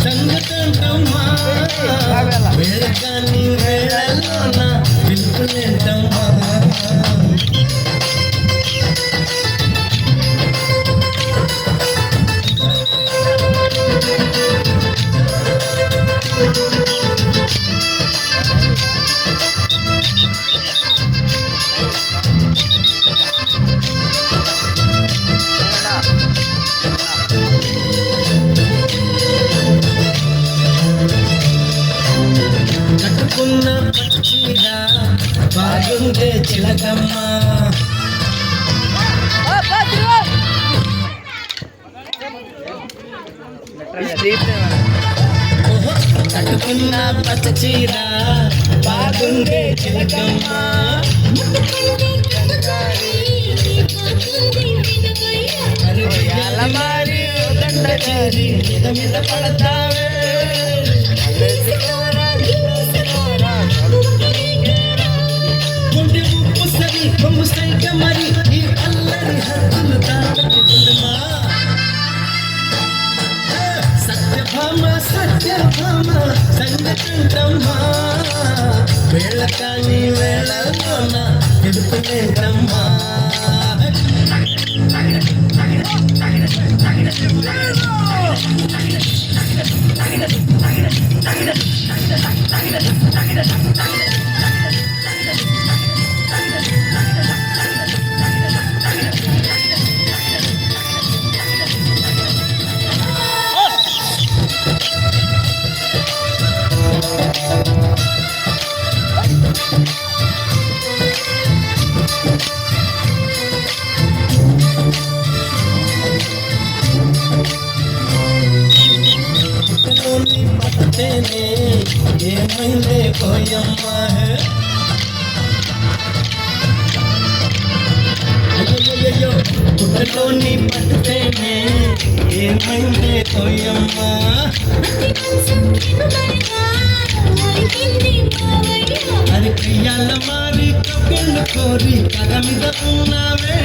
సంగతంటమ్మా వేళకాని వేళల్లోన పిలుపులేంటమ్మా కట్టుకున్న పచ్చిగా బాగుండే చిలకమ్మ కట్టుకున్న పచ్చీర బాగుండే చిలకమ్మ అలమారి దండ చేరి మీద పడతావే గుండె ఉప్పు సరి కొమ్ము సైక మరి ఈ అల్లరి హద్దులు దాటమా సత్యభామ సత్యభామ సంగతంటమ్మా వేళ కాని వేళలోన ఎదుపులేటమ్మా పట్టేనే ఏమైందే పోయమ్మ అయ్యో పుట్టలోని పట్టేనే ఏమైందే పోయమ్మ అది ప్రియాల మారి కబ్బెళ్ళు కోరి కథ మీద ఉన్నావే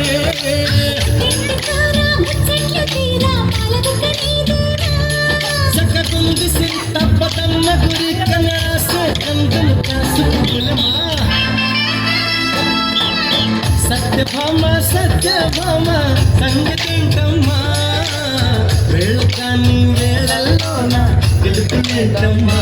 సకటుంది సింతపదమ్మ గురి కనాసే కందులు కాసుకులమా సత్యభామ సత్యభామ సంగతంటమ్మా వేళ కాని వేళల్లోన గెలుపులేటమ్మా